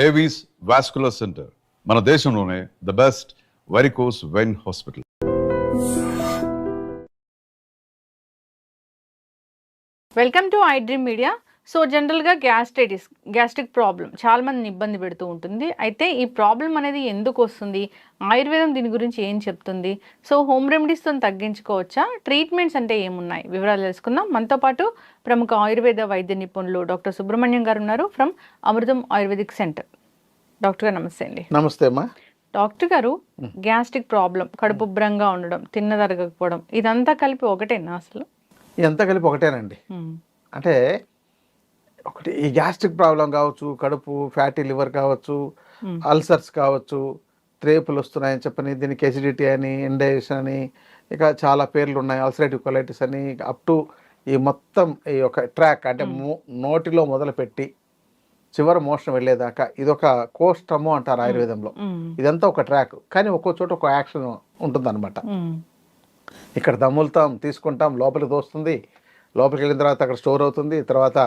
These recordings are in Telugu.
ఏవీస్ వాస్కులర్ సెంటర్ మన దేశంలోనే the best varicose vein hospital. Welcome to I dream media. So జనరల్గా గ్యాస్ట్రిక్ ప్రాబ్లం చాలా మందిని ఇబ్బంది పెడుతూ ఉంటుంది. అయితే ఈ ప్రాబ్లం అనేది ఎందుకు వస్తుంది, ఆయుర్వేదం దీని గురించి ఏం చెప్తుంది, సో హోమ్ రెమెడీస్తో తగ్గించుకోవచ్చా, ట్రీట్మెంట్స్ అంటే ఏమున్నాయి, వివరాలు తెలుసుకుందాం. మనతో పాటు ప్రముఖ ఆయుర్వేద వైద్య నిపుణులు డాక్టర్ సుబ్రహ్మణ్యం గారు ఉన్నారు from Amrutham ayurvedic centre. Doctor గారు నమస్తే అండి. నమస్తే అమ్మా. డాక్టర్ గారు, గ్యాస్ట్రిక్ ప్రాబ్లం, కడుపుబ్బరంగా ఉండడం, తిన్నదరగకపోవడం, ఇదంతా కలిపి ఒకటేనా అసలు? ఇదంతా కలిపి ఒకటేనండి. అంటే ఒకటి ఈ గ్యాస్ట్రిక్ ప్రాబ్లం కావచ్చు, కడుపు ఫ్యాటీ లివర్ కావచ్చు, అల్సర్స్ కావచ్చు, త్రేపులు వస్తున్నాయని చెప్పని, దీనికి ఎసిడిటీ అని, ఇండైజెషన్ అని, ఇక చాలా పేర్లు ఉన్నాయి, అల్సరేటివ్ కొలైటిస్ అని, అప్ టు ఈ మొత్తం ఈ ఒక ట్రాక్ అంటే నోటిలో మొదలుపెట్టి చివరి మోషన్ వెళ్ళేదాకా ఇదొక కోష్టము అంటారు ఆయుర్వేదంలో. ఇదంతా ఒక ట్రాక్, కానీ ఒక్కో చోట ఒక యాక్షన్ ఉంటుందన్నమాట. ఇక్కడ దమ్ములుతాం, తీసుకుంటాం, లోపలికి దోస్తుంది, లోపలికి వెళ్ళిన తర్వాత అక్కడ స్టోర్ అవుతుంది, తర్వాత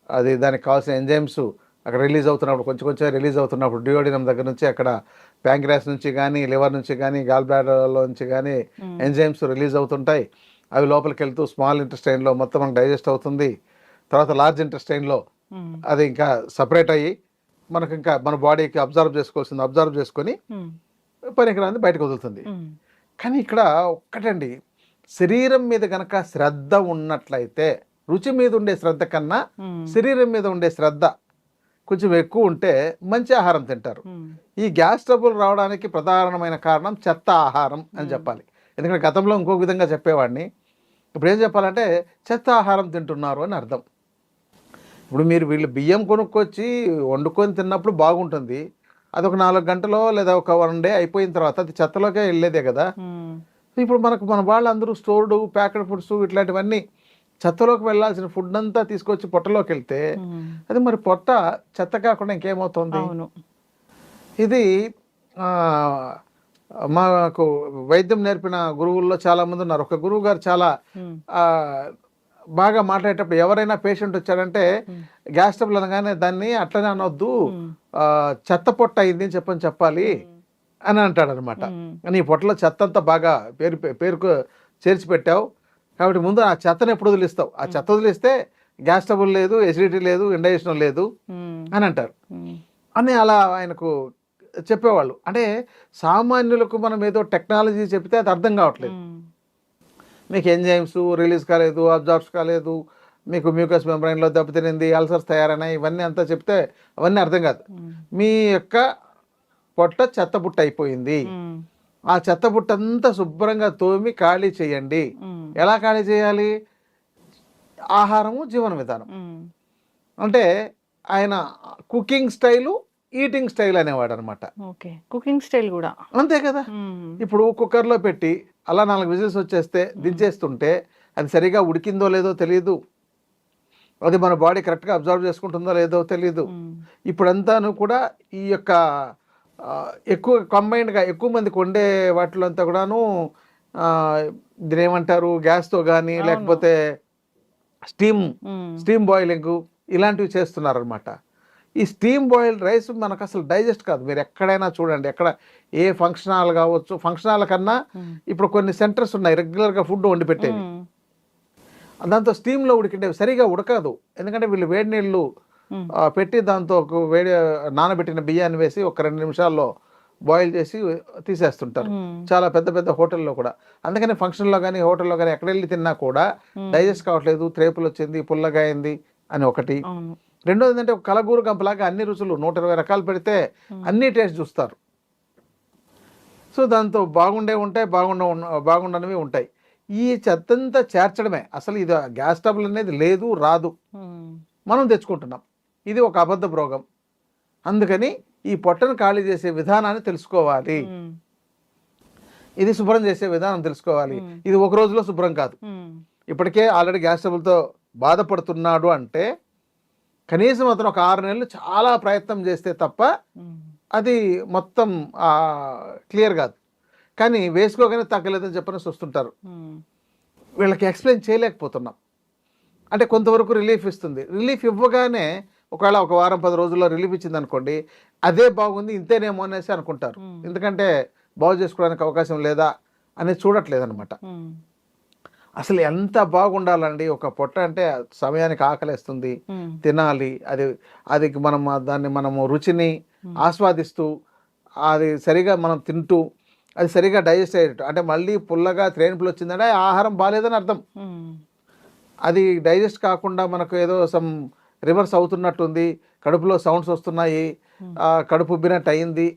అది దానికి కావాల్సిన ఎంజైమ్స్ అక్కడ రిలీజ్ అవుతున్నప్పుడు కొంచెం కొంచెం రిలీజ్ అవుతున్నప్పుడు డియోడినం దగ్గర నుంచి అక్కడ ప్యాంక్రియాస్ నుంచి కానీ, లివర్ నుంచి కానీ, గాల్ బ్లాడర్లో నుంచి కానీ ఎంజైమ్స్ రిలీజ్ అవుతుంటాయి. అవి లోపలికి వెళ్తూ స్మాల్ ఇంటెస్టైన్లో మొత్తం మనకు డైజెస్ట్ అవుతుంది. తర్వాత లార్జ్ ఇంటెస్టైన్లో అది ఇంకా సపరేట్ అయ్యి మనకు ఇంకా మన బాడీకి అబ్జర్వ్ చేసుకొని పనికిరాని బయటకు వదులుతుంది. కానీ ఇక్కడ ఒక్కటండి, శరీరం మీద కనుక శ్రద్ధ ఉన్నట్లయితే, రుచి మీద ఉండే శ్రద్ధ కన్నా శరీరం మీద ఉండే శ్రద్ధ కొంచెం ఎక్కువ ఉంటే మంచి ఆహారం తింటారు. ఈ గ్యాస్ ట్రబుల్ రావడానికి ప్రధానమైన కారణం చెత్త ఆహారం అని చెప్పాలి. ఎందుకంటే గతంలో ఇంకొక విధంగా చెప్పేవాడిని, ఇప్పుడు ఏం చెప్పాలంటే చెత్త ఆహారం తింటున్నారు అని అర్థం. ఇప్పుడు వీళ్ళు బియ్యం కొనుక్కొచ్చి వండుకొని తిన్నప్పుడు బాగుంటుంది, అది ఒక 4 గంటలో లేదా ఒక 1 డే అయిపోయిన తర్వాత అది చెత్తలోకే వెళ్ళేదే కదా. ఇప్పుడు మన వాళ్ళందరూ స్టోర్డు ప్యాకెడ్ ఫుడ్స్ ఇట్లాంటివన్నీ చెత్తలోకి వెళ్ళాల్సిన ఫుడ్ అంతా తీసుకొచ్చి పొట్టలోకి వెళ్తే అది మరి పొట్ట చెత్త కాకుండా ఇంకేమవుతుంది? ఇది మాకు వైద్యం నేర్పిన గురువుల్లో చాలా మంది ఉన్నారు. ఒక గురువు గారు చాలా బాగా మాట్లాడేటప్పుడు ఎవరైనా పేషెంట్ వచ్చాడంటే గ్యాస్ ట్రబుల్ అనగానే దాన్ని అట్లనే అనొద్దు, చెత్త పొట్ట అయింది అని చెప్పాలి అని అంటాడు అనమాట. నీ పొట్టలో చెత్త అంతా బాగా పేరుకు చేర్చి పెట్టావు కాబట్టి ముందు ఆ చెత్తను ఎప్పుడు వదిలిస్తావు, ఆ చెత్త వదిలిస్తే గ్యాస్ ట్రబుల్ లేదు, ఎసిడిటీ లేదు, ఇండైజెషన్ లేదు అని అంటారు అని అలా ఆయనకు చెప్పేవాళ్ళు. అంటే సామాన్యులకు మనం ఏదో టెక్నాలజీ చెప్తే అది అర్థం కావట్లేదు. మీకు ఎంజైమ్స్ రిలీజ్ కాలేదు, అబ్జార్బ్స్ కాలేదు, మీకు మ్యూకస్ మెంబ్రైన్లో దెబ్బతినింది, అల్సర్స్ తయారైనాయి, ఇవన్నీ అంతా చెప్తే అవన్నీ అర్థం కాదు. మీ యొక్క పొట్ట చెత్తబుట్ట అయిపోయింది, ఆ చెత్తబుట్ట అంతా శుభ్రంగా తోమి ఖాళీ చేయండి. ఎలా ఖాళీ చేయాలి? ఆహారము జీవన విధానం. అంటే ఆయన కుకింగ్ స్టైలు, ఈటింగ్ స్టైల్ అనేవాడు అనమాట. కుకింగ్ స్టైల్ కూడా అంతే కదా. ఇప్పుడు కుక్కర్లో పెట్టి అలా 4 విజిల్స్ వచ్చేస్తే దించేస్తుంటే అది సరిగా ఉడికిందో లేదో తెలియదు, అది మన బాడీ కరెక్ట్గా అబ్జర్వ్ చేసుకుంటుందో లేదో తెలియదు. ఇప్పుడంతాను కూడా ఈ యొక్క ఎక్కువ కంబైన్డ్గా ఎక్కువ మందికి వండే వాటిలో అంతా కూడాను దీని ఏమంటారు, గ్యాస్తో కానీ లేకపోతే స్టీమ్ బాయిలింగ్ ఇలాంటివి చేస్తున్నారనమాట. ఈ స్టీమ్ బాయిల్డ్ రైస్ మనకు అసలు డైజెస్ట్ కాదు. మీరు ఎక్కడైనా చూడండి, ఎక్కడ ఏ ఫంక్షన్ హాల్ కావచ్చు, ఫంక్షన్ హాల్ కన్నా ఇప్పుడు కొన్ని సెంటర్స్ ఉన్నాయి రెగ్యులర్గా ఫుడ్ వండి పెట్టేవి, దాంతో స్టీమ్లో ఉడికిండేవి సరిగా ఉడకదు. ఎందుకంటే వీళ్ళు వేడి నీళ్ళు పెట్టి దాంతో వేడి నానబెట్టిన బియ్యాన్ని వేసి ఒక 2 నిమిషాల్లో బాయిల్ చేసి తీసేస్తుంటారు చాలా పెద్ద పెద్ద హోటల్లో కూడా. అందుకని ఫంక్షన్లో కానీ హోటల్లో కానీ ఎక్కడ వెళ్ళి తిన్నా కూడా డైజెస్ట్ కావట్లేదు, త్రేపులు వచ్చింది, పుల్లగా అయింది అని ఒకటి. రెండోది ఏంటంటే ఒక కలగూరు గంపలాగా అన్ని రుచులు 120 రకాలు పెడితే అన్ని టేస్ట్ చూస్తారు. సో దాంతో బాగుండే ఉంటాయి, బాగుండనివి ఉంటాయి. ఈ చెత్తంతా చేర్చడమే అసలు. ఇది గ్యాస్ ట్రబుల్ అనేది లేదు, రాదు, మనం తెచ్చుకుంటున్నాం. ఇది ఒక అబద్ధ రోగం. అందుకని ఈ పొట్టను ఖాళీ చేసే విధానాన్ని తెలుసుకోవాలి, ఇది శుభ్రం చేసే విధానం తెలుసుకోవాలి. ఇది ఒక రోజులో శుభ్రం కాదు. ఇప్పటికే ఆల్రెడీ గ్యాస్ ట్రబుల్తో బాధపడుతున్నాడు అంటే కనీసం అతను ఒక 6 నెలలు చాలా ప్రయత్నం చేస్తే తప్ప అది మొత్తం క్లియర్ కాదు. కానీ వేసుకోగానే తగ్గలేదని చెప్పని వస్తుంటారు. వీళ్ళకి ఎక్స్ప్లెయిన్ చేయలేకపోతున్నాం. అంటే కొంతవరకు రిలీఫ్ ఇస్తుంది. రిలీఫ్ ఇవ్వగానే ఒకవేళ ఒక వారం 10 రోజుల్లో రిలీఫ్ ఇచ్చింది అనుకోండి, అదే బాగుంది ఇంతేనేమో అనేసి అనుకుంటారు. ఎందుకంటే బాగు చేసుకోవడానికి అవకాశం లేదా అనేది చూడట్లేదు అనమాట. అసలు ఎంత బాగుండాలండి, ఒక పొట్ట అంటే సమయానికి ఆకలేస్తుంది, తినాలి, అది అది మనం దాన్ని మనము రుచిని ఆస్వాదిస్తూ అది సరిగా మనం తింటూ అది సరిగా డైజెస్ట్ అయ్యేటట్టు, అంటే మళ్ళీ పుల్లగా త్రేణుపులు వచ్చిందంటే ఆ ఆహారం బాగాలేదని అర్థం. అది డైజెస్ట్ కాకుండా మనకు ఏదో సమ్ రివర్స్ అవుతున్నట్టుంది, కడుపులో సౌండ్స్ వస్తున్నాయి, కడుపు ఉబ్బినట్టు అయింది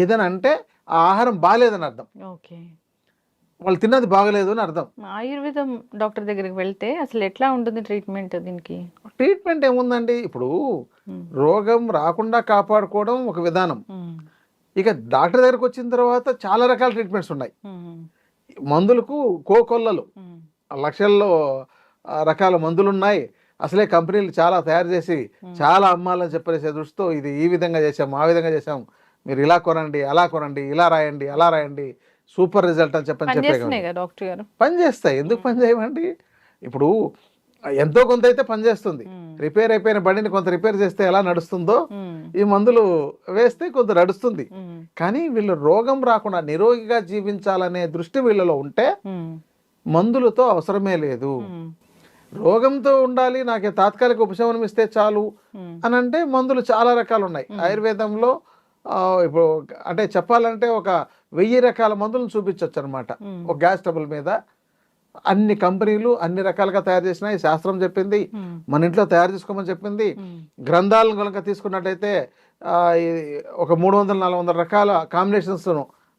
ఏదని అంటే ఆ ఆహారం బాగాలేదని అర్థం. ఓకే, వాళ్ళు తిన్నది బాగలేదు అని అర్థం. ఆయుర్వేదం డాక్టర్ దగ్గరికి వెళ్తే అసలు ఎట్లా ఉంటుంది ట్రీట్మెంట్? దీనికి ట్రీట్మెంట్ ఏముందండి, ఇప్పుడు రోగం రాకుండా కాపాడుకోవడం ఒక విధానం. ఇక డాక్టర్ దగ్గరకు వచ్చిన తర్వాత చాలా రకాల ట్రీట్మెంట్స్ ఉన్నాయి. మందులకు కోకొల్లలు, లక్షల్లో రకాల మందులు ఉన్నాయి. అసలే కంపెనీలు చాలా తయారు చేసి చాలా అమ్మాలని చెప్పేసే దృష్టితో ఇది ఈ విధంగా చేసాం, ఆ విధంగా చేసాం, మీరు ఇలా కొనండి, అలా కొనండి, ఇలా రాయండి, అలా రాయండి, సూపర్ రిజల్ట్ అని చెప్పని చెప్పే డాక్టర్ గారు పని చేస్తాయి. ఎందుకు పని చేయమండి? ఇప్పుడు ఎంతో కొంత అయితే పనిచేస్తుంది. రిపేర్ అయిపోయిన బండిని కొంత రిపేర్ చేస్తే ఎలా నడుస్తుందో ఈ మందులు వేస్తే కొంత నడుస్తుంది. కానీ వీళ్ళు రోగం రాకుండా నిరోగిగా జీవించాలనే దృష్టి వీళ్ళలో ఉంటే మందులతో అవసరమే లేదు. రోగంతో ఉండాలి, నాకు తాత్కాలిక ఉపశమనం ఇస్తే చాలు అని అంటే మందులు చాలా రకాలు ఉన్నాయి ఆయుర్వేదంలో. ఇప్పుడు అంటే చెప్పాలంటే ఒక 1000 రకాల మందులను చూపించవచ్చు అనమాట ఒక గ్యాస్ ట్రబుల్ మీద. అన్ని కంపెనీలు అన్ని రకాలుగా తయారు చేసినాయి, శాస్త్రం చెప్పింది, మన ఇంట్లో తయారు చేసుకోమని చెప్పింది. గ్రంథాలను కనుక తీసుకున్నట్టయితే ఒక 300-400 రకాల కాంబినేషన్స్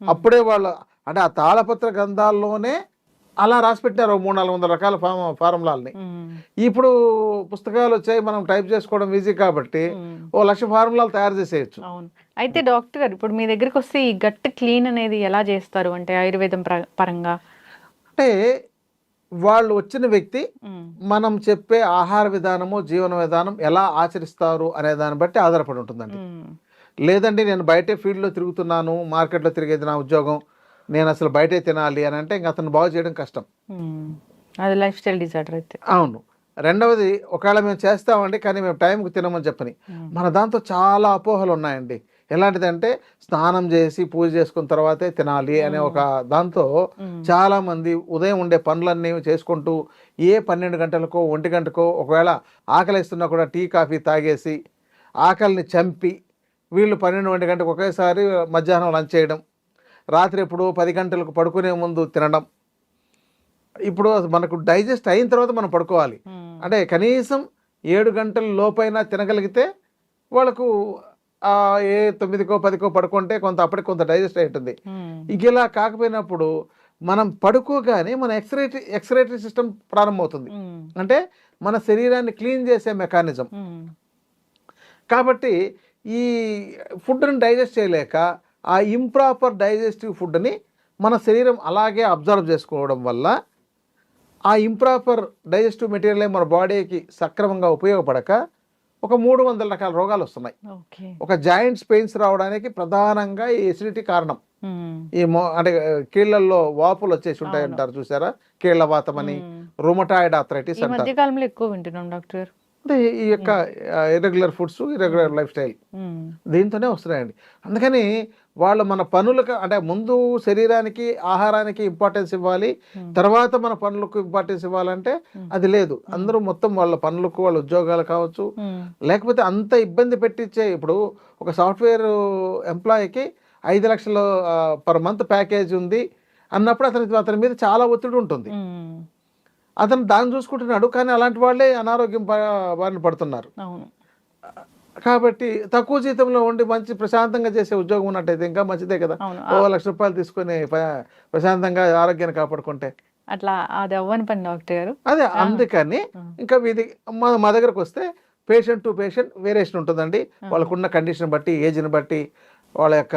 అప్పుడే వాళ్ళు అంటే ఆ తాళపత్ర గ్రంథాల్లోనే అలా రాసి పెట్టారు 300-400 రకాల ఫార్ములాలని. ఇప్పుడు పుస్తకాలు వచ్చాయి, మనం టైప్ చేసుకోవడం ఈజీ కాబట్టి 1,00,000 ఫార్ములాలు తయారు చేసేయచ్చు. అవును. అయితే డాక్టర్ గారు ఇప్పుడు మీ దగ్గరికి వస్తే ఈ గట్ క్లీన్ అనేది ఎలా చేస్తారు అంటే ఆయుర్వేదం పరంగా? అంటే వాళ్ళు వచ్చిన వ్యక్తి మనం చెప్పే ఆహార విధానము, జీవన విధానం ఎలా ఆచరిస్తారు అనే దాన్ని బట్టి ఆధారపడి ఉంటుందండి. లేదండి నేను బయటే ఫీల్డ్లో తిరుగుతున్నాను, మార్కెట్లో తిరిగేది నా ఉద్యోగం, నేను అసలు బయటే తినాలి అని అంటే ఇంకా అతను బాగు చేయడం కష్టం. అది లైఫ్ స్టైల్ డిజార్డర్ అయితే. అవును. రెండవది, ఒకవేళ మేము చేస్తామండి కానీ మేము టైంకి తినమని చెప్పని, మన దాంతో చాలా అపోహలు ఉన్నాయండి. ఎలాంటిదంటే స్నానం చేసి పూజ చేసుకున్న తర్వాతే తినాలి అనే ఒక దాంతో చాలా మంది ఉదయం ఉండే పనులన్నీ చేసుకుంటూ 12 గంటలకో 1 గంటకో ఒకవేళ ఆకలిస్తున్నా కూడా టీ కాఫీ తాగేసి ఆకలిని చంపి వీళ్ళు 12-1 గంటకు ఒకేసారి మధ్యాహ్నం లంచ్ చేయడం, రాత్రి ఎప్పుడు 10 గంటలకు పడుకునే ముందు తినడం. ఇప్పుడు మనకు డైజెస్ట్ అయిన తర్వాత మనం పడుకోవాలి అంటే కనీసం 7 గంటల లోపైనా తినగలిగితే వాళ్ళకు 9కో 10కో పడుకుంటే కొంత అప్పటికి కొంత డైజెస్ట్ అయి ఉంటుంది. ఇంక ఇలా కాకపోయినప్పుడు మనం పడుకోగానే మన ఎక్స్రేటరీ సిస్టమ్ ప్రారంభమవుతుంది, అంటే మన శరీరాన్ని క్లీన్ చేసే మెకానిజం. కాబట్టి ఈ ఫుడ్ని డైజెస్ట్ చేయలేక ఆ ఇంప్రాపర్ డైజెస్టివ్ ఫుడ్ని మన శరీరం అలాగే అబ్జర్వ్ చేసుకోవడం వల్ల ఆ ఇంప్రాపర్ డైజెస్టివ్ మెటీరియల్ మన బాడీకి సక్రమంగా ఉపయోగపడక ఒక 300 రకాల రోగాలు వస్తున్నాయి. ఒక జాయింట్స్ పెయిన్స్ రావడానికి ప్రధానంగా ఈ ఎసిడిటీ కారణం. ఈ అంటే కీళ్లలో వాపులు వచ్చేసి ఉంటాయి అంటారు చూసారా, కీళ్ల వాతం అని, రుమటాయిడ్ ఆర్థరైటిస్ అంటారు. ఎక్కువ వింటున్నాం డాక్టర్. అంటే ఈ యొక్క irregular foods, irregular life style దీంతోనే వస్తున్నాయండి. అందుకని వాళ్ళు మన పనులకు అంటే ముందు శరీరానికి ఆహారానికి ఇంపార్టెన్స్ ఇవ్వాలి, తర్వాత మన పనులకు ఇంపార్టెన్స్ ఇవ్వాలంటే అది లేదు. అందరూ మొత్తం వాళ్ళ పనులకు, వాళ్ళ ఉద్యోగాలు కావచ్చు, లేకపోతే అంత ఇబ్బంది పెట్టించే. ఇప్పుడు ఒక సాఫ్ట్వేర్ ఎంప్లాయీకి 5 లక్షలు పర్ మంత్ ప్యాకేజ్ ఉంది అన్నప్పుడు అతని మీద చాలా ఒత్తిడి ఉంటుంది. అతను దాన్ని చూసుకుంటున్నాడు, కానీ అలాంటి వాళ్ళే అనారోగ్యం బారిన పడుతున్నారు. కాబట్టి తక్కువ జీతంలో ఉండి మంచి ప్రశాంతంగా చేసే ఉద్యోగం ఉన్నట్టయితే ఇంకా మంచిదే కదా. 1,00,000 రూపాయలు తీసుకొని ప్రశాంతంగా ఆరోగ్యాన్ని కాపాడుకుంటే అట్లా అది అవ్వని పని డాక్టర్ గారు. అదే అందుకని ఇంకా ఇది మా దగ్గరకు వస్తే పేషెంట్ టు పేషెంట్ వేరియేషన్ ఉంటుందండి. వాళ్ళకున్న కండిషన్ బట్టి, ఏజ్ని బట్టి, వాళ్ళ యొక్క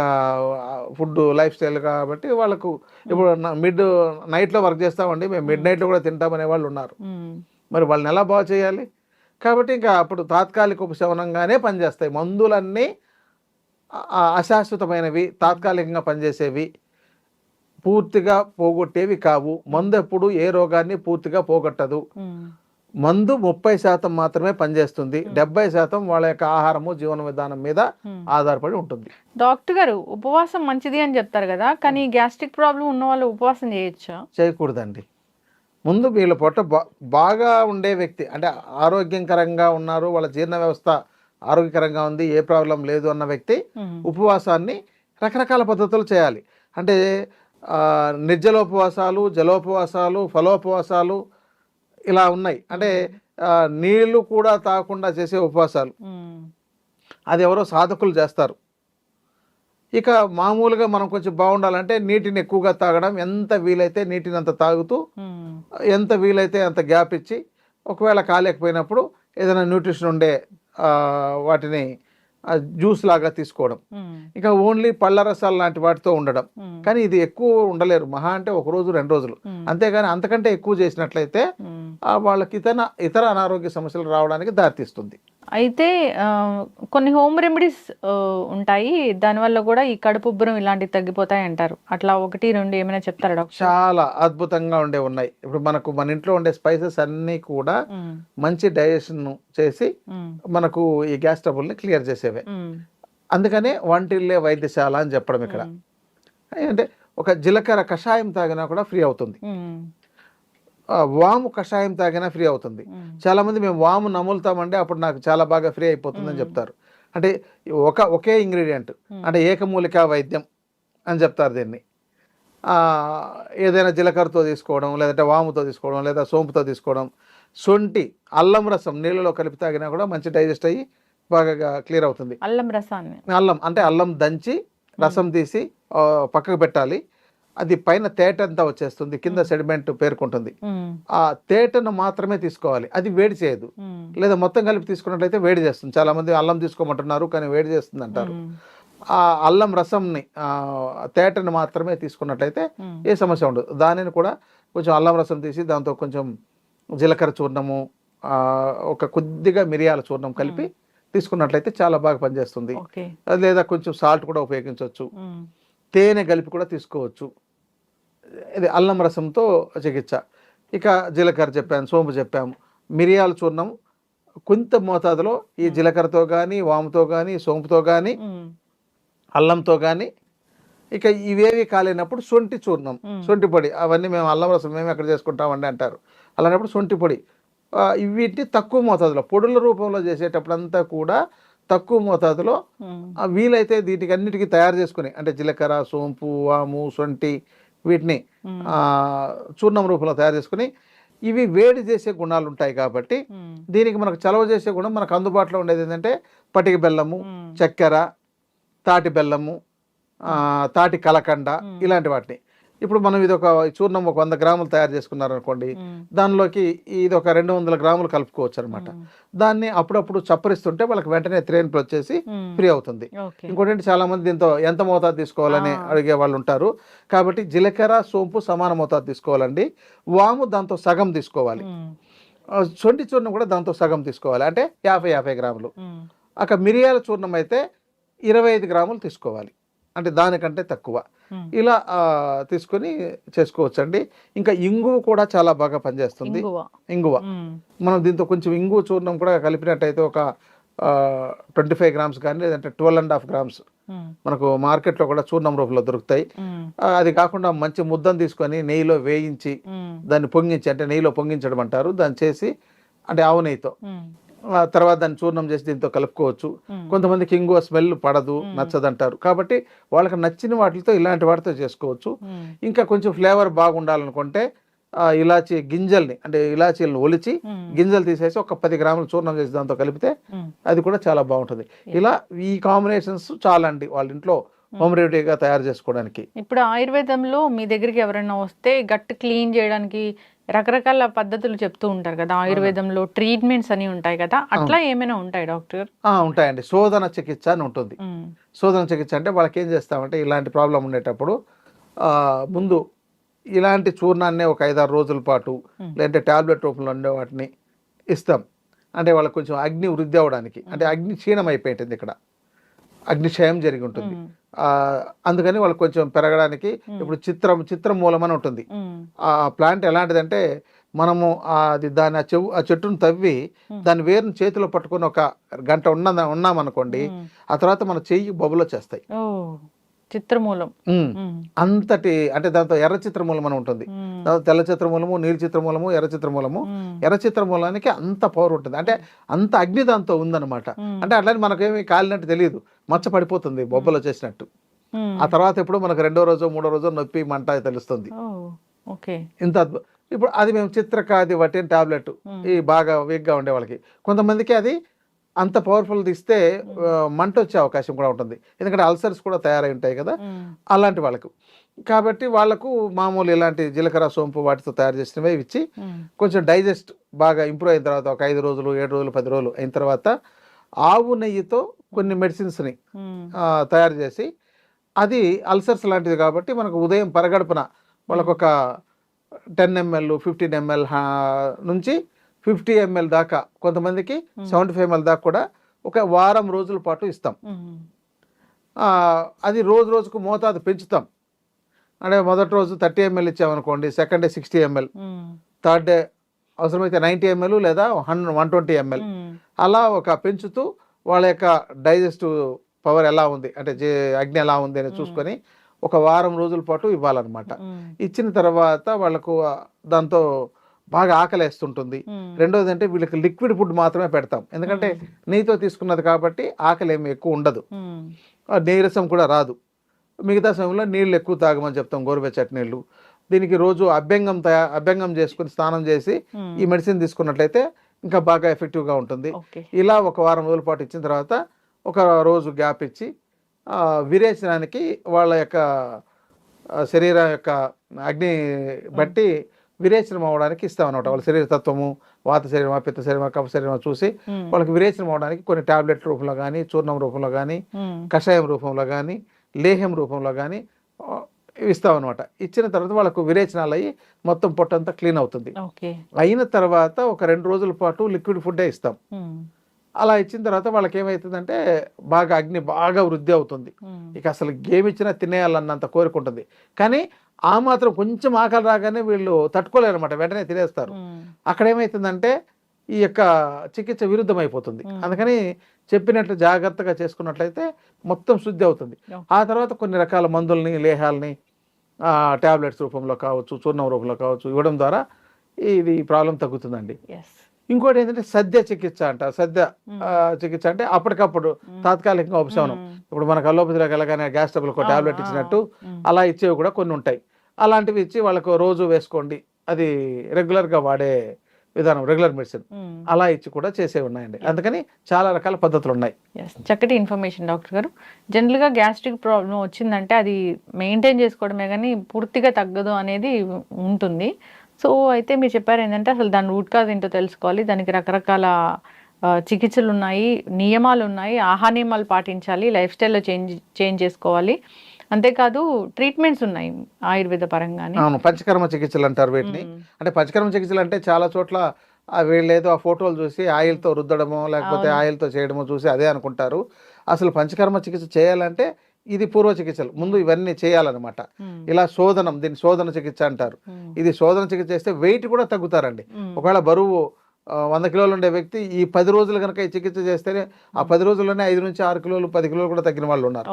ఫుడ్ లైఫ్ స్టైల్ కాబట్టి వాళ్ళకు ఇప్పుడు నైట్లో వర్క్ చేస్తామండి, మేము మిడ్ నైట్లో కూడా తింటామనే వాళ్ళు ఉన్నారు. మరి వాళ్ళని ఎలా బాగు చేయాలి? కాబట్టి ఇంకా అప్పుడు తాత్కాలిక ఉపశమనంగానే పనిచేస్తాయి. మందులన్నీ అశాశ్వతమైనవి, తాత్కాలికంగా పనిచేసేవి, పూర్తిగా పోగొట్టేవి కావు. మందు ఎప్పుడు ఏ రోగాన్ని పూర్తిగా పోగొట్టదు. మందు 30% మాత్రమే పనిచేస్తుంది, 70% వాళ్ళ యొక్క ఆహారము జీవన విధానం మీద ఆధారపడి ఉంటుంది. డాక్టర్ గారు ఉపవాసం మంచిది అని చెప్తారు కదా, కానీ గ్యాస్ట్రిక్ ప్రాబ్లం ఉన్న వాళ్ళు ఉపవాసం చేయొచ్చా? చేయకూడదండి. ముందు వీళ్ళ పొట్ట బాగా ఉండే వ్యక్తి, అంటే ఆరోగ్యకరంగా ఉన్నారు, వాళ్ళ జీర్ణ వ్యవస్థ ఆరోగ్యకరంగా ఉంది, ఏ ప్రాబ్లం లేదు అన్న వ్యక్తి ఉపవాసాన్ని రకరకాల పద్ధతులు చేయాలి. అంటే నిర్జలోపవాసాలు, జలోపవాసాలు, ఫలోపవాసాలు ఇలా ఉన్నాయి. అంటే నీళ్లు కూడా తాగకుండా చేసే ఉపవాసాలు, అది ఎవరో సాధకులు చేస్తారు. ఇక మామూలుగా మనం కొంచెం బాగుండాలంటే నీటిని ఎక్కువగా తాగడం, ఎంత వీలైతే నీటిని అంత తాగుతూ, ఎంత వీలైతే అంత గ్యాప్ ఇచ్చి, ఒకవేళ కాలేకపోయినప్పుడు ఏదైనా న్యూట్రిషన్ ఉండే వాటిని జ్యూస్ లాగా తీసుకోవడం. ఇక ఓన్లీ పళ్ళ రసాలు లాంటి వాటితో ఉండడం. కానీ ఇది ఎక్కువ ఉండలేరు, మహా అంటే 1 రోజు 2 రోజులు, అంతేగాని అంతకంటే ఎక్కువ చేసినట్లయితే వాళ్ళకి ఇతర అనారోగ్య సమస్యలు రావడానికి దారితీస్తుంది. అయితే కొన్ని హోమ్ రెమెడీస్ ఉంటాయి, దానివల్ల కూడా ఈ కడుపు ఉబ్బరం ఇలాంటివి తగ్గిపోతాయి అంటారు. అట్లా 1, 2 ఏమైనా చెప్తారా డాక్టర్? చాలా అద్భుతంగా ఉన్నాయి. ఇప్పుడు మన ఇంట్లో ఉండే స్పైసెస్ అన్నీ కూడా మంచి డైజెషన్ చేసి మనకు ఈ గ్యాస్ ట్రబుల్ని క్లియర్ చేసేవే. అందుకనే వంటిల్లే వైద్యశాల అని చెప్పడం ఇక్కడ. అంటే ఒక జీలకర్ర కషాయం తాగినా కూడా ఫ్రీ అవుతుంది, వాము కషాయం తాగినా ఫ్రీ అవుతుంది. చాలా మంది మేము వాము నములుతామండి, అప్పుడు నాకు చాలా బాగా ఫ్రీ అయిపోతుందని చెప్తారు. అంటే ఒకే ఇంగ్రీడియంట్, అంటే ఏకమూలికా వైద్యం అని చెప్తారు దీన్ని. ఏదైనా జీలకర్రతో తీసుకోవడం, లేదంటే వాముతో తీసుకోవడం, లేదా సోంపుతో తీసుకోవడం, శొంఠి, అల్లం రసం నీళ్ళలో కలిపి తాగినా కూడా మంచి డైజెస్ట్ అయ్యి బాగా క్లియర్ అవుతుంది. అల్లం రసాన్ని, అల్లం దంచి రసం తీసి పక్కకు పెట్టాలి. అది పైన తేట అంతా వచ్చేస్తుంది, కింద సెడిమెంట్ పేరుకుంటుంది. ఆ తేటను మాత్రమే తీసుకోవాలి, అది వేడి చేయదు. లేదా మొత్తం కలిపి తీసుకున్నట్లయితే వేడి చేస్తుంది. చాలా మంది అల్లం తీసుకోమంటున్నారు కానీ వేడి చేస్తుంది అంటారు. ఆ అల్లం రసంని, తేటను మాత్రమే తీసుకున్నట్లయితే ఏ సమస్య ఉండదు. దానిని కూడా కొంచెం అల్లం రసం తీసి దాంతో కొంచెం జీలకర్ర చూర్ణము, కొద్దిగా మిరియాల చూర్ణం కలిపి తీసుకున్నట్లయితే చాలా బాగా పనిచేస్తుంది. లేదా కొంచెం సాల్ట్ కూడా ఉపయోగించవచ్చు, తేనె కలిపి కూడా తీసుకోవచ్చు. ఇది అల్లం రసంతో చికిత్స. ఇక జీలకర్ర చెప్పాము, సోంపు చెప్పాము, మిరియాల చూర్ణం కొంత మోతాదులో ఈ జీలకర్రతో కానీ, వాముతో కానీ, సోంపుతో కానీ, అల్లంతో కానీ. ఇక ఇవేవి కాలేనప్పుడు శొంఠి చూర్ణం, శొంఠి పొడి, అవన్నీ మేము అల్లం రసం మేము ఎక్కడ చేసుకుంటామండి అంటారు. అలాంటప్పుడు శొంఠి పొడి, వీటిని తక్కువ మోతాదులో పొడుల రూపంలో చేసేటప్పుడంతా కూడా తక్కువ మోతాదులో వీలైతే వీటికి అన్నిటికీ తయారు చేసుకుని, అంటే జీలకర్ర, సోంపు, వాము, శొంఠి వీటిని చూర్ణం రూపంలో తయారు చేసుకుని, ఇవి వేడి చేసే గుణాలు ఉంటాయి కాబట్టి దీనికి మనకు చలవ చేసే గుణం మనకు అందుబాటులో ఉండేది ఏంటంటే పటిక బెల్లము, చక్కెర, తాటి బెల్లము, తాటి కలకండ, ఇలాంటి వాటిని. ఇప్పుడు మనం ఇది ఒక చూర్ణం 100 గ్రాములు తయారు చేసుకున్నారనుకోండి, దానిలోకి ఇది ఒక 200 గ్రాములు కలుపుకోవచ్చు అనమాట. దాన్ని అప్పుడప్పుడు చప్పరిస్తుంటే వాళ్ళకి వెంటనే త్రేన్పు వచ్చేసి ఫ్రీ అవుతుంది. ఇంకోటి చాలా మంది దీంతో ఎంత మోతాదు తీసుకోవాలని అడిగే వాళ్ళు ఉంటారు. కాబట్టి జీలకర్ర, సోంపు సమాన మోతాదు తీసుకోవాలండి. వాము దాంతో సగం తీసుకోవాలి, శొంఠి చూర్ణం కూడా దాంతో సగం తీసుకోవాలి, అంటే 50 గ్రాములు. అక్కడ మిరియాల చూర్ణం అయితే 25 గ్రాములు తీసుకోవాలి, అంటే దానికంటే తక్కువ. ఇలా తీసుకొని చేసుకోవచ్చండి. ఇంకా ఇంగువ కూడా చాలా బాగా పనిచేస్తుంది. ఇంగువ మనం దీంతో కొంచెం ఇంగువ చూర్ణం కూడా కలిపినట్టయితే ఒక 25 గ్రామ్స్ కానీ, లేదంటే 12.5 గ్రామ్స్ మనకు మార్కెట్లో కూడా చూర్ణం రూపంలో దొరుకుతాయి. అది కాకుండా మంచి ముద్దను తీసుకొని నెయ్యిలో వేయించి దాన్ని పొంగించి, అంటే నెయ్యిలో పొంగించడం అంటారు, దాన్ని చేసి, అంటే ఆవు నెయ్యితో, తర్వాత దాన్ని చూర్ణం చేసి దీంతో కలుపుకోవచ్చు. కొంతమందికి ఇంగువ స్మెల్ పడదు, నచ్చదంటారు. కాబట్టి వాళ్ళకి నచ్చిన వాటితో, ఇలాంటి వాటితో చేసుకోవచ్చు. ఇంకా కొంచెం ఫ్లేవర్ బాగుండాలనుకుంటే ఇలాచీ గింజల్ని, అంటే ఇలాచీలను ఒలిచి గింజలు తీసేసి ఒక 10 గ్రాములు చూర్ణం చేసి దాంతో కలిపితే అది కూడా చాలా బాగుంటుంది. ఇలా ఈ కాంబినేషన్స్ చాలా అండి వాళ్ళ ఇంట్లో హోమ్ రెమెడీగా తయారు చేసుకోవడానికి. ఇప్పుడు ఆయుర్వేదంలో మీ దగ్గరికి ఎవరైనా వస్తే గట్ క్లీన్ చేయడానికి రకరకాల పద్ధతులు చెప్తూ ఉంటారు కదా, ఆయుర్వేదంలో ట్రీట్మెంట్స్ అని ఉంటాయి కదా, అట్లా ఏమైనా ఉంటాయి డాక్టర్? ఉంటాయండి. శోధన చికిత్స అని ఉంటుంది. శోధన చికిత్స అంటే వాళ్ళకి ఏం చేస్తామంటే, ఇలాంటి ప్రాబ్లం ఉండేటప్పుడు ముందు ఇలాంటి చూర్ణాన్ని ఒక 5-6 రోజుల పాటు, లేదంటే టాబ్లెట్ రూపంలో ఉండే వాటిని ఇస్తాం. అంటే వాళ్ళకి కొంచెం అగ్ని వృద్ధి అవ్వడానికి, అంటే అగ్ని క్షీణం అయిపోయింది, ఇక్కడ అగ్నిక్షయం జరిగి ఉంటుంది. అందుకని వాళ్ళకి కొంచెం పెరగడానికి ఇప్పుడు చిత్రమూలం అని ఉంటుంది. ఆ ప్లాంట్ ఎలాంటిదంటే మనము అది దాని ఆ చెట్టును తవ్వి దాని వేరుని చేతిలో పట్టుకొని ఒక గంట ఉన్నామనుకోండి, ఆ తర్వాత మన చెయ్యి బొబ్బలు వచ్చేస్తాయి. ఓ చిత్రమూలం. అంతటి అంటే దాంతో ఎర్ర చిత్రమూలం అని ఉంటుంది, తెల్ల చిత్రమూలము, నీలి చిత్రమూలము, ఎర్ర చిత్రమూలము. ఎర్ర చిత్రమూలానికి అంత పవర్ ఉంటుంది, అంటే అంత అగ్ని దాంతో ఉందన్నమాట. అంటే అట్లానే మనకేమి కాలినట్టు తెలియదు, మచ్చ పడిపోతుంది బొబ్బలు వచ్చేసినట్టు. ఆ తర్వాత ఎప్పుడు మనకు 2వ రోజు 3వ రోజు నొప్పి మంట తెలుస్తుంది. ఇంత ఇప్పుడు అది మేము చిత్రకాది వట్టిన టాబ్లెట్, ఈ బాగా వీక్గా ఉండే వాళ్ళకి, కొంతమందికి అది అంత పవర్ఫుల్ ఇస్తే మంట వచ్చే అవకాశం కూడా ఉంటుంది, ఎందుకంటే అల్సర్స్ కూడా తయారై ఉంటాయి కదా అలాంటి వాళ్ళకు. కాబట్టి వాళ్ళకు మామూలు ఇలాంటి జీలకర్ర సోంపు వాటితో తయారు చేసినవే ఇచ్చి కొంచెం డైజెస్ట్ బాగా ఇంప్రూవ్ అయిన తర్వాత ఒక 5 రోజులు 7 రోజులు 10 రోజులు అయిన తర్వాత ఆవు నెయ్యితో కొన్ని మెడిసిన్స్ని తయారు చేసి, అది అల్సర్స్ లాంటిది కాబట్టి మనకు ఉదయం పరగడుపున వాళ్ళకు ఒక 10 ml 15 ml నుంచి 50 ml దాకా, కొంతమందికి 75 ml దాకా కూడా ఒక వారం రోజుల పాటు ఇస్తాం. అది రోజుకు మోతాదు పెంచుతాం. అంటే మొదటి రోజు 30 ml ఇచ్చామనుకోండి, second day 60 ml, third day అవసరమైతే 90 ml లేదా 120 ml, అలా ఒక పెంచుతూ వాళ్ళ యొక్క డైజెస్టివ్ పవర్ ఎలా ఉంది అంటే అగ్ని ఎలా ఉంది అని చూసుకొని ఒక వారం రోజుల పాటు ఇవ్వాలన్నమాట. ఇచ్చిన తర్వాత వాళ్ళకు దాంతో బాగా ఆకలేస్తుంటుంది. రెండోది అంటే వీళ్ళకి లిక్విడ్ ఫుడ్ మాత్రమే పెడతాం, ఎందుకంటే నెయ్యితో తీసుకున్నది కాబట్టి ఆకలి ఏమి ఎక్కువ ఉండదు, నీరసం కూడా రాదు. మిగతా సమయంలో నీళ్ళు ఎక్కువ తాగమని చెప్తాం, గోరువెచ్చటి నీళ్ళు. దీనికి రోజు అభ్యంగం చేసుకుని స్నానం చేసి ఈ మెడిసిన్ తీసుకున్నట్లయితే ఇంకా బాగా ఎఫెక్టివ్గా ఉంటుంది. ఇలా ఒక వారం రోజుల పాటు ఇచ్చిన తర్వాత ఒక రోజు గ్యాప్ ఇచ్చి విరేచనానికి వాళ్ళ యొక్క శరీరం యొక్క అగ్ని బట్టి విరేచనం అవడానికి ఇస్తాం అనమాట. వాళ్ళ శరీర తత్వము, వాత శరీరమా, పిత్త శరీరమా, కఫ శరీరమా చూసి వాళ్ళకి విరేచనం అవడానికి కొన్ని టాబ్లెట్ రూపంలో కానీ, చూర్ణం రూపంలో కానీ, కషాయం రూపంలో కానీ, లేహ్యం రూపంలో కానీ ఇస్తాం అనమాట. ఇచ్చిన తర్వాత వాళ్ళకు విరేచనాలు అయ్యి మొత్తం పొట్టంతా క్లీన్ అవుతుంది. అయిన తర్వాత ఒక 2 రోజుల పాటు లిక్విడ్ ఫుడ్డే ఇస్తాం. అలా ఇచ్చిన తర్వాత వాళ్ళకి ఏమవుతుందంటే బాగా అగ్ని బాగా వృద్ధి అవుతుంది. ఇక అసలు ఏమిచ్చినా తినేయాలన్నంత కోరిక ఉంటుంది. కానీ ఆ మాత్రం కొంచెం ఆకలి రాగానే వీళ్ళు తట్టుకోలేరు అనమాట, వెంటనే తినేస్తారు. అక్కడ ఏమవుతుందంటే ఈ యొక్క చికిత్స విరుద్ధం అయిపోతుంది. అందుకని చెప్పినట్లు జాగ్రత్తగా చేసుకున్నట్లయితే మొత్తం శుద్ధి అవుతుంది. ఆ తర్వాత కొన్ని రకాల మందుల్ని, లేహాలని టాబ్లెట్స్ రూపంలో కావచ్చు, చూర్ణం రూపంలో కావచ్చు ఇవ్వడం ద్వారా ఇది ప్రాబ్లం తగ్గుతుందండి. ఇంకోటి ఏంటంటే సద్య చికిత్స అంట. సద్య చికిత్స అంటే అప్పటికప్పుడు తాత్కాలికంగా ఉపశమనం. ఇప్పుడు మనకు అల్లోపతిలోకి వెళ్ళగానే గ్యాస్ ట్రబుల్ ఒక టాబ్లెట్ ఇచ్చినట్టు అలా ఇచ్చేవి కూడా కొన్ని ఉంటాయి. అలాంటివి ఇచ్చి వాళ్ళకు రోజు వేసుకోండి, అది రెగ్యులర్గా వాడే విధానం, రెగ్యులర్ మెడిసిన్ అలా ఇచ్చి కూడా చేసే ఉన్నాయండి. అందుకని చాలా రకాల పద్ధతులు ఉన్నాయి. చక్కటి ఇన్ఫర్మేషన్ డాక్టర్ గారు. జనరల్గా గ్యాస్ట్రిక్ ప్రాబ్లం వచ్చిందంటే అది మెయింటైన్ చేసుకోవడమే కానీ పూర్తిగా తగ్గదు అనేది ఉంటుంది. సో అయితే మీరు చెప్పారు ఏంటంటే అసలు దాని రూట్ కాజ్ ఏంటో తెలుసుకోవాలి, దానికి రకరకాల చికిత్సలు ఉన్నాయి, నియమాలు ఉన్నాయి, ఆహార నియమాలు పాటించాలి, లైఫ్ స్టైల్లో చేంజ్ చేసుకోవాలి, అంతేకాదు ట్రీట్మెంట్స్ ఉన్నాయి ఆయుర్వేద పరంగానే. అవును, పంచకర్మ చికిత్సలు అంటారు వీటిని. అంటే పంచకర్మ చికిత్సలు అంటే చాలా చోట్ల వీళ్ళు ఏదో ఆ ఫోటోలు చూసి ఆయిల్తో రుద్దడమో లేకపోతే ఆయిల్తో చేయడమో చూసి అదే అనుకుంటారు. అసలు పంచకర్మ చికిత్స చేయాలంటే ఇది పూర్వ చికిత్సలు ముందు ఇవన్నీ చేయాలన్నమాట. ఇలా శోధనం, దీన్ని శోధన చికిత్స అంటారు. ఇది శోధన చికిత్స చేస్తే వెయిట్ కూడా తగ్గుతారండి. ఒకవేళ బరువు 100 కిలోలు ఉండే వ్యక్తి ఈ 10 రోజులు కనుక ఈ చికిత్స చేస్తేనే ఆ 10 రోజుల్లోనే 5 నుంచి 6 కిలోలు 10 కిలోలు కూడా తగ్గిన వాళ్ళు ఉన్నారు.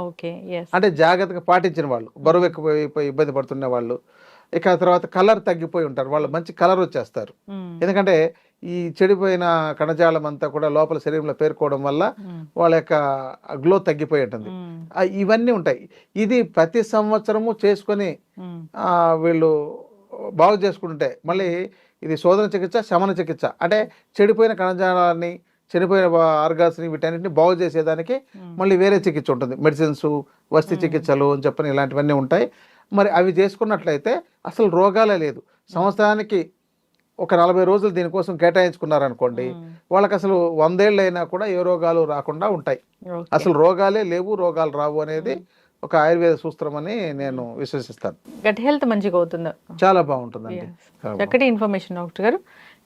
అంటే జాగ్రత్తగా పాటించిన వాళ్ళు, బరువు ఎక్కువైపోయి ఇబ్బంది పడుతున్న వాళ్ళు. ఇక తర్వాత కలర్ తగ్గిపోయి ఉంటారు, వాళ్ళు మంచి కలర్ వచ్చేస్తారు. ఎందుకంటే ఈ చెడిపోయిన కణజాలం అంతా కూడా లోపల శరీరంలో పేర్కోవడం వల్ల వాళ్ళ యొక్క గ్లో తగ్గిపోయి ఉంటుంది. ఇవన్నీ ఉంటాయి. ఇది ప్రతి సంవత్సరము చేసుకొని వీళ్ళు బాగు చేసుకుంటే మళ్ళీ ఇది శోధన చికిత్స, శమన చికిత్స. అంటే చెడిపోయిన కణజాలాన్ని, చనిపోయిన ఆర్గాన్స్ని వీటన్నిటిని బాగు చేసేదానికి మళ్ళీ వేరే చికిత్స ఉంటుంది. మెడిసిన్స్, వస్తీ చికిత్సలు అని చెప్పని ఇలాంటివన్నీ ఉంటాయి. మరి అవి చేసుకున్నట్లయితే అసలు రోగాలే లేదు. సంవత్సరానికి ఒక 40 రోజులు దీనికోసం కేటాయించుకున్నారనుకోండి, వాళ్ళకి అసలు 100 ఏళ్ళు అయినా కూడా ఏ రోగాలు రాకుండా ఉంటాయి. అసలు రోగాలే లేవు, రోగాలు రావు అనేది ఒక ఆయుర్వేద సూత్రం అని నేను విశ్వసిస్తాను. గట్ హెల్త్ మంచిగా అవుతుంది, చాలా బాగుంటుందండి. చక్కటి ఇన్ఫర్మేషన్ డాక్టర్ గారు.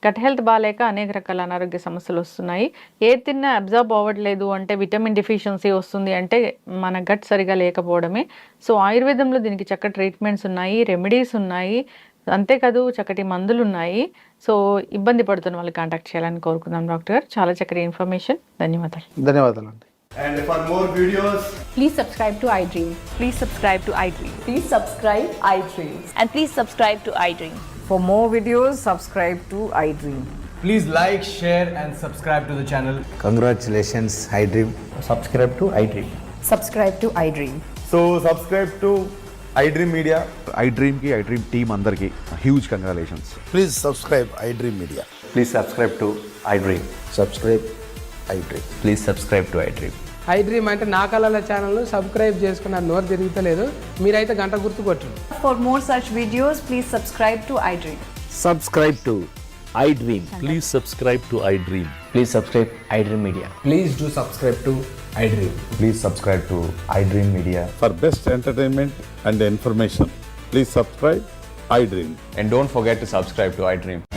గట్ హెల్త్ బాగాలేక అనేక రకాల అనారోగ్య సమస్యలు వస్తున్నాయి. ఏది తిన్నా అబ్జర్వ్ అవ్వట్లేదు అంటే విటమిన్ డెఫిషియన్సీ వస్తుంది అంటే మన గట్ సరిగా లేకపోవడమే. సో ఆయుర్వేదంలో దీనికి చక్కటి ట్రీట్మెంట్స్ ఉన్నాయి, రెమెడీస్ ఉన్నాయి. అంతేకాదు చక్కటి మందులు ఉన్నాయి. సో ఇబ్బంది పడుతున్న వాళ్ళు కాంటాక్ట్ చేయాలని కోరుకుందాం డాక్టర్ గారు. చాలా చక్కటి ఇన్ఫర్మేషన్. ధన్యవాదాలు. ధన్యవాదాలండి. And for more videos, Please subscribe to iDream. Please subscribe to iDream. Please subscribe iDream. And please subscribe to iDream. For more videos, subscribe to iDream. please like, share, and subscribe to the channel. Congratulations, iDream. Subscribe to iDream. Subscribe to iDream. So, subscribe to iDream Media. iDream ki iDream team andarki huge congratulations. Please subscribe iDream Media. Please subscribe to iDream. Subscribe iDream. Please subscribe to iDream. iDream అంటే నా కళల ఛానల్ సబ్స్క్రైబ్ చేసుకున్న నోరు తిరుగుతలేదు. మీరైతే గంట గుర్తు కొట్టండి. For more such videos, please subscribe to iDream. Subscribe to iDream. Please subscribe to iDream. Please subscribe iDream Media. Please do subscribe to iDream. Please subscribe to iDream Media. For best entertainment and information, please subscribe iDream. And don't forget to subscribe to iDream.